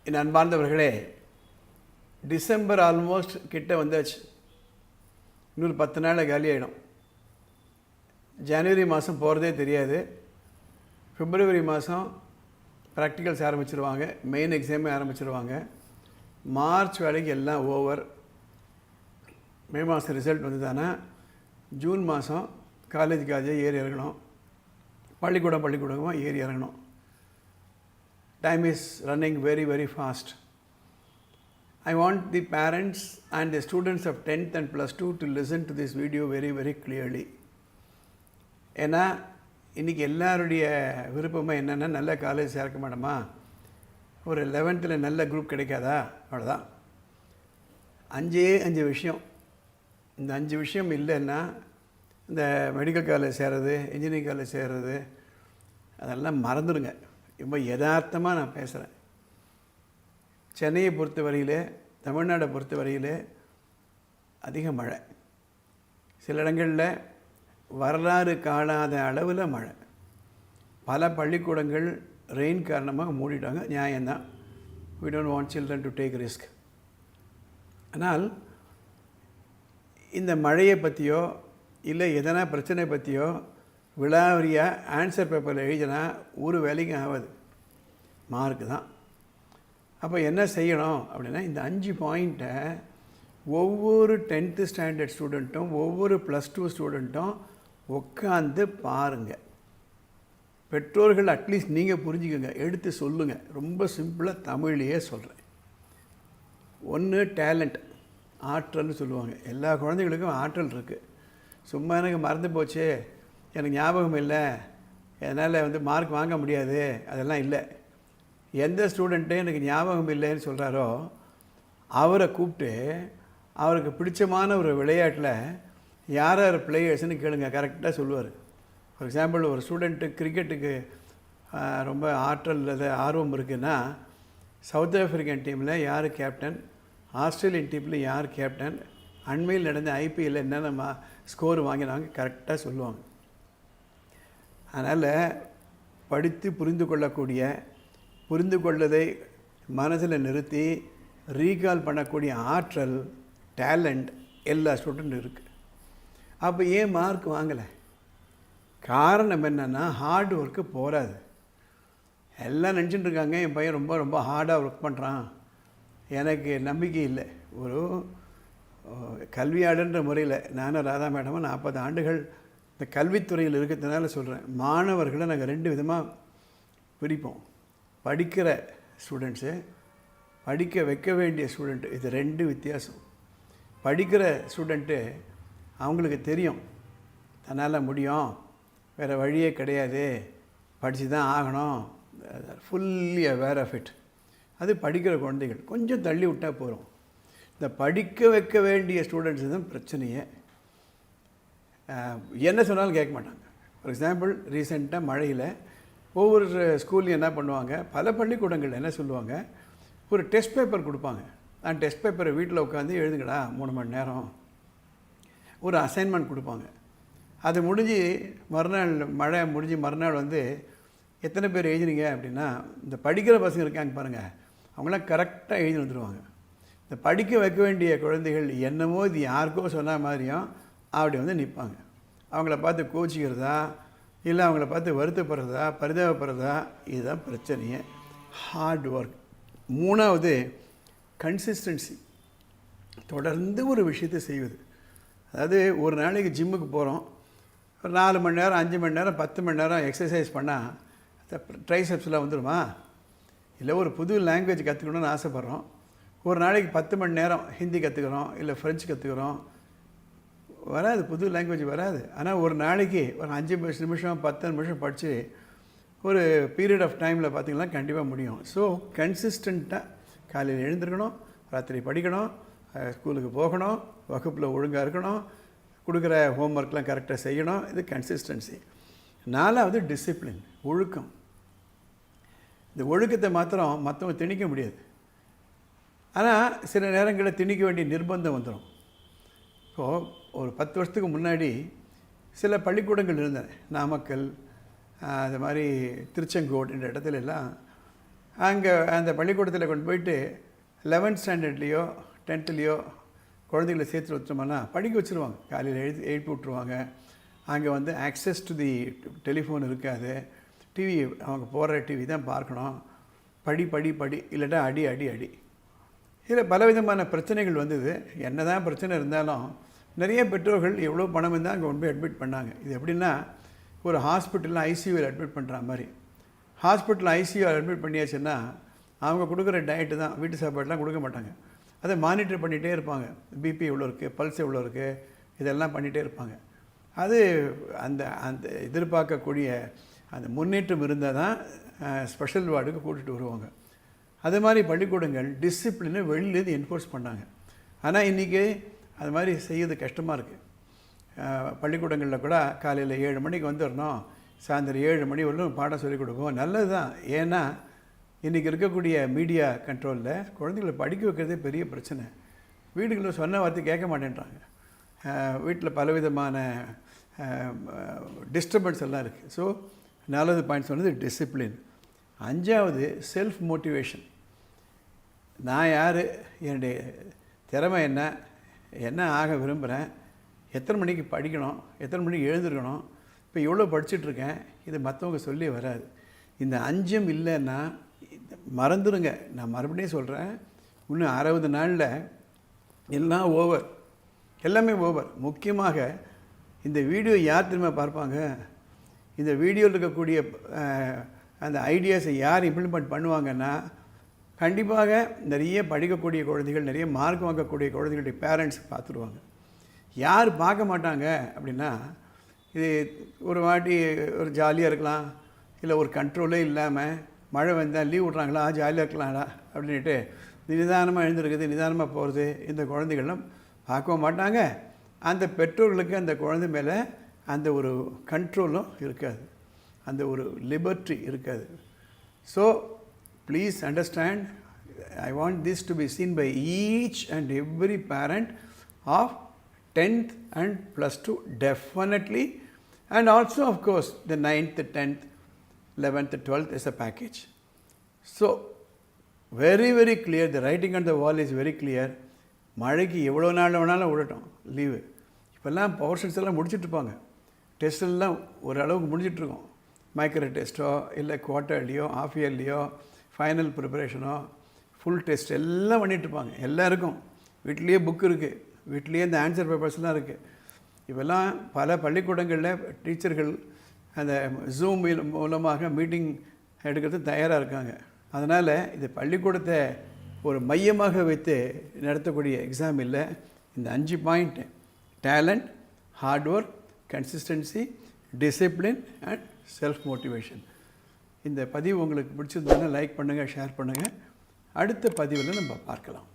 என் அன்பார்ந்தவர்களே, December almost கிட்ட வந்தாச்சு. இன்னொரு 10 நாளில் காலி ஆகிடும். ஜனவரி மாதம் போகிறதே தெரியாது. பிப்ரவரி மாதம் ப்ராக்டிகல்ஸ் ஆரம்பிச்சிருவாங்க, மெயின் எக்ஸாமே ஆரம்பிச்சிருவாங்க. மார்ச் வேலைக்கு எல்லாம் ஓவர். மே மாதம் ரிசல்ட் வந்ததுன்னா ஜூன் மாதம் காலேஜ் ஏறி இறங்கணும், பள்ளிக்கூடமாக ஏறி இறங்கணும். Time is running very, very fast. I want the parents and the students of 10th and plus 2 to listen to this video very, very clearly. ஏன்னா இன்றைக்கி எல்லாருடைய விருப்பமாக என்னென்னா நல்ல காலேஜ் சேர்க்க மாட்டோமா, ஒரு 11th நல்ல குரூப் கிடைக்காதா, அவ்வளோதான். 5 விஷயம். இந்த 5 விஷயம் இல்லைன்னா இந்த மெடிக்கல் காலேஜ் சேர்றது, இன்ஜினியரிங் காலேஜ் சேர்றது அதெல்லாம் மறந்துடுங்க. ரொம்ப யதார்த்தமாக நான் பேசுகிறேன். சென்னையை பொறுத்த வரையில், தமிழ்நாடை பொறுத்த வரையில் அதிக மழை, சில இடங்களில் வரலாறு காணாத அளவில் மழை. பல பள்ளிக்கூடங்கள் ரெயின் காரணமாக மூடிட்டாங்க. நியாயம்தான். we don't want children to take risk. ஆனால் இந்த மழையை பற்றியோ இல்லை எதனா பிரச்சனை பற்றியோ விழாவரியாக ஆன்சர் பேப்பரில் எழுதினா ஒரு வேலைக்கும் ஆகாது, மார்க்கு தான். அப்போ என்ன செய்யணும் அப்படின்னா, இந்த 5 பாயிண்ட்டை ஒவ்வொரு 10th ஸ்டாண்டர்ட் ஸ்டூடெண்ட்டும் ஒவ்வொரு +2 ஸ்டூடெண்ட்டும் உட்காந்து பாருங்கள். பெற்றோர்கள் அட்லீஸ்ட் நீங்கள் புரிஞ்சுக்கோங்க, எடுத்து சொல்லுங்கள். ரொம்ப சிம்பிளாக தமிழ்லேயே சொல்கிறேன். 1 டேலண்ட், ஆற்றல்னு சொல்லுவாங்க. எல்லா குழந்தைகளுக்கும் ஆற்றல் இருக்குது. சும்மா எனக்கு மறந்து போச்சு, எனக்கு ஞாபகம் இல்லை, அதனால் மார்க் வாங்க முடியாது, அதெல்லாம் இல்லை. எந்த ஸ்டூடெண்ட்டு எனக்கு ஞாபகம் இல்லைன்னு சொல்கிறாரோ அவரை கூப்பிட்டு அவருக்கு பிடிச்சமான ஒரு விளையாட்டில் யார் யார் பிளேயர்ஸ்னு கேளுங்க, கரெக்டாக சொல்லுவார். ஃபார் எக்ஸாம்பிள், ஒரு ஸ்டூடெண்ட்டு கிரிக்கெட்டுக்கு ரொம்ப ஆர்வம் இருக்குன்னா சவுத் ஆஃப்ரிக்கன் டீமில் யார் கேப்டன், ஆஸ்திரேலியன் டீமில் யார் கேப்டன், அண்மையில் நடந்த ஐபிஎல்லில் என்னென்ன ஸ்கோர் வாங்கினாங்க கரெக்டாக சொல்லுவாங்க. அதனால் படித்து புரிந்து கொள்ளதை மனசில் நிறுத்தி ரீகால் பண்ணக்கூடிய ஆற்றல், டேலண்ட் எல்லா ஸ்டூடெண்ட்டும் இருக்குது. அப்போ ஏன் மார்க் வாங்கலை? காரணம் என்னென்னா ஹார்ட் ஒர்க்கு போகாது. எல்லாம் நினச்சிட்டு இருக்காங்க என் பையன் ரொம்ப ரொம்ப ஹார்டாக ஒர்க் பண்ணுறான். எனக்கு நம்பிக்கை இல்லை. ஒரு கல்வியாளர்ன்ற முறையில் நானும் ராதா மேடமும் 40 ஆண்டுகள் இந்த கல்வித்துறையில் இருக்கிறதுனால சொல்கிறேன். மாணவர்களை நாங்கள் 2 விதமாக பிரிப்போம். படிக்கிற ஸ்டூடெண்ட்ஸு, படிக்க வைக்க வேண்டிய ஸ்டூடெண்ட்டு. இது 2 வித்தியாசம். படிக்கிற ஸ்டூடெண்ட்டு அவங்களுக்கு தெரியும் தன்னால் முடியும், வேறு வழியே கிடையாது, படித்து தான் ஆகணும், ஃபுல்லி அவேர் ஆஃப் இட். அது படிக்கிற குழந்தைகள். கொஞ்சம் தள்ளி விட்டால் போகிறோம். இந்த படிக்க வைக்க வேண்டிய ஸ்டூடெண்ட்ஸு தான் பிரச்சனையே. என்ன சொன்னாலும் கேட்க மாட்டாங்க. ஃபார் எக்ஸாம்பிள், ரீசெண்டாக மழையில் ஒவ்வொரு ஸ்கூல்லையும் என்ன பண்ணுவாங்க, பல பள்ளிக்கூடங்கள் என்ன சொல்லுவாங்க, ஒரு டெஸ்ட் பேப்பர் கொடுப்பாங்க. அந்த டெஸ்ட் பேப்பரை வீட்டில் உட்காந்து எழுதுங்கடா 3 மணி நேரம். ஒரு அசைன்மெண்ட் கொடுப்பாங்க. அது முடிஞ்சு மறுநாள், மழை முடிஞ்சு மறுநாள் எத்தனை பேர் எழுதினீங்க அப்படின்னா, இந்த படிக்கிற பசங்க இருக்காங்க பாருங்கள், அவங்களாம் கரெக்டாக எழுதி வந்துடுவாங்க. இந்த படிக்க வைக்க வேண்டிய குழந்தைகள் என்னமோ இது யாருக்கோ சொன்ன மாதிரியும் அப்படி நிற்பாங்க. அவங்கள பார்த்து கோச்சிக்கிறதா இல்லை அவங்கள பார்த்து வருத்தப்படுறதா பரிதாபப்படுறதா, இதுதான் பிரச்சனையே. Hard work. 3வது கன்சிஸ்டன்சி, தொடர்ந்து ஒரு விஷயத்தை செய்வது. அதாவது ஒரு நாளைக்கு ஜிம்முக்கு போகிறோம், ஒரு 4 மணி நேரம் 5 மணி நேரம் 10 மணி நேரம் எக்ஸசைஸ் பண்ணால் ட்ரைசெப்ஸ்லாம் வந்துடுமா? இல்லை ஒரு புது லாங்குவேஜ் கற்றுக்கணுன்னு ஆசைப்பட்றோம், ஒரு நாளைக்கு 10 மணி நேரம் ஹிந்தி கற்றுக்குறோம், இல்லை ஃப்ரெஞ்சு கற்றுக்குறோம், வராது, புது லாங்குவேஜ் வராது. ஆனால் ஒரு நாளைக்கு ஒரு 5 நிமிஷம் 10 நிமிஷம் படித்து ஒரு பீரியட் ஆஃப் டைமில் பார்த்திங்கன்னா கண்டிப்பாக முடியும். ஸோ கன்சிஸ்டண்ட்டாக காலையில் எழுந்திருக்கணும், ராத்திரி படிக்கணும், ஸ்கூலுக்கு போகணும், வகுப்பில் ஒழுங்காக இருக்கணும், கொடுக்குற ஹோம்ஒர்க்லாம் கரெக்டாக செய்யணும். இது கன்சிஸ்டன்சி. 4வது டிசிப்ளின், ஒழுக்கம். இந்த ஒழுக்கத்தை மாத்திரம் மற்றவங்க திணிக்க முடியாது. ஆனால் சில நேரங்களில் திணிக்க வேண்டிய நிர்பந்தம் வந்துடும். இப்போது ஒரு 10 வருஷத்துக்கு முன்னாடி சில பள்ளிக்கூடங்கள் இருந்தன. நாமக்கல், அது மாதிரி திருச்செங்கோடு என்ற இடத்துல எல்லாம் அங்கே அந்த பள்ளிக்கூடத்தில் கொண்டு போயிட்டு 11th ஸ்டாண்டர்ட்லேயோ 10th குழந்தைகளை சேர்த்து வச்சோம்னா படிக்க வச்சுருவாங்க. காலையில் எழுப்பி விட்ருவாங்க. அங்கே வந்து ஆக்சஸ் டு தி டெலிஃபோன் இருக்காது. டிவி அவங்க போடுற டிவி தான் பார்க்கணும். படி இல்லைட்டா அடி. இதில் பலவிதமான பிரச்சனைகள் வந்தது. என்ன தான் பிரச்சனை இருந்தாலும் நிறைய பெற்றோர்கள் எவ்வளோ பணம் இருந்தால் அங்கே கொண்டு போய் அட்மிட் பண்ணாங்க. இது எப்படின்னா ஒரு ஹாஸ்பிட்டலில் ஐசியூவில் அட்மிட் பண்ணுற மாதிரி. ஹாஸ்பிட்டலில் ஐசியூவில் அட்மிட் பண்ணியாச்சுன்னா அவங்க கொடுக்குற டயட்டு தான், வீட்டு சாப்பாடுலாம் கொடுக்க மாட்டாங்க. அதை மானிட்டர் பண்ணிகிட்டே இருப்பாங்க. பிபி எவ்வளோ இருக்குது, பல்ஸ் எவ்வளோ இருக்குது, இதெல்லாம் பண்ணிகிட்டே இருப்பாங்க. அது அந்த அந்த எதிர்பார்க்கக்கூடிய அந்த முன்னேற்றம் இருந்தால் தான் ஸ்பெஷல் வார்டுக்கு கூட்டிகிட்டு வருவாங்க. அது மாதிரி பள்ளிக்கூடங்கள் டிசிப்ளினை வெளியிலேருந்து என்ஃபோர்ஸ் பண்ணாங்க. ஆனால் இன்றைக்கி அது மாதிரி செய்யறது கஷ்டமாக இருக்குது. பள்ளிக்கூடங்களில் கூட காலையில் 7 மணிக்கு வந்துடணும், சாயந்தரம் 7 மணி வரலும் பாடம் சொல்லிக் கொடுப்போம். நல்லது தான். ஏன்னா இன்றைக்கி இருக்கக்கூடிய மீடியா கண்ட்ரோலில் குழந்தைகளை படிக்க வைக்கிறதே பெரிய பிரச்சனை. வீடுகளில் சொன்ன வார்த்தை கேட்க மாட்டேன்றாங்க. வீட்டில் பலவிதமான டிஸ்டர்பன்ஸ் எல்லாம் இருக்குது. ஸோ நாலாவது பாயிண்ட் சொன்னது டிசிப்ளின். 5வது செல்ஃப் மோட்டிவேஷன். நான் யார், என்னுடைய திறமை என்ன ஆக விரும்புகிறேன், எத்தனை மணிக்கு படிக்கணும், எத்தனை மணிக்கு எழுந்திருக்கணும், இப்போ எவ்வளோ படிச்சுட்ருக்கேன், இது மற்றவங்க சொல்லி வராது. இந்த 5 இல்லைன்னா மறந்துடுங்க. நான் மறுபடியும் சொல்கிறேன், இன்னும் 60 நாளில் எல்லாம் ஓவர், எல்லாமே ஓவர். முக்கியமாக இந்த வீடியோ யார் திரும்ப பார்ப்பாங்க, இந்த வீடியோவில் இருக்கக்கூடிய அந்த ஐடியாஸை யார் இம்ப்ளிமெண்ட் பண்ணுவாங்கன்னா கண்டிப்பாக நிறைய படிக்கக்கூடிய குழந்தைகள், நிறைய மார்க் வாங்கக்கூடிய குழந்தைகளுடைய பேரண்ட்ஸ் பார்த்துருவாங்க. யார் பார்க்க மாட்டாங்க அப்படின்னா, இது ஒரு வாட்டி ஒரு ஜாலியாக இருக்கலாம், இல்லை ஒரு கண்ட்ரோலே இல்லாமல் மழை வந்தால் லீவ் விட்றாங்களா, ஜாலியாக இருக்கலாம்டா அப்படின்ட்டு நிதானமாக எழுந்திருக்குது, நிதானமாக போகிறது, இந்த குழந்தைகளும் பார்க்கவும் மாட்டாங்க. அந்த பெற்றோர்களுக்கு அந்த குழந்தை மேலே அந்த ஒரு கண்ட்ரோலும் இருக்காது, அந்த ஒரு லிபர்ட்டி இருக்காது. So please understand, I want this to be seen by each and every parent of 10th and +2 definitely, and also of course the 9th, 10th, 11th, 12th is a package. So very clear, the writing on the wall is very clear. மழைக்கு எவ்வளோ நாள் வேணாலும் விடட்டும் leave. இப்போல்லாம் portions எல்லாம் முடிச்சுட்ருப்பாங்க. டெஸ்டெல்லாம் ஓரளவுக்கு முடிஞ்சிட்ருக்கோம். Micro டெஸ்ட்டோ இல்லை குவார்ட்டர்லியோ of இயர்லியோ final ப்ரிப்பரேஷனோ full test எல்லாம் பண்ணிகிட்ருப்பாங்க. எல்லாருக்கும் வீட்லேயே புக் இருக்குது, வீட்லேயே இந்த ஆன்சர் பேப்பர்ஸ்லாம் இருக்குது. இப்போல்லாம் பல பள்ளிக்கூடங்களில் டீச்சர்கள் அந்த ஜூம் மூலமாக மீட்டிங் எடுக்கிறது தயாராக இருக்காங்க. அதனால் இது பள்ளிக்கூடத்தை ஒரு மையமாக வைத்து நடத்தக்கூடிய எக்ஸாம் இல்லை. இந்த 5 point, talent, hard work, consistency, discipline and self motivation. இந்த பதிவு உங்களுக்கு பிடிச்சிருந்ததுன்னா லைக் பண்ணுங்கள், ஷேர் பண்ணுங்கள். அடுத்த பதிவில் நம்ம பார்க்கலாம்.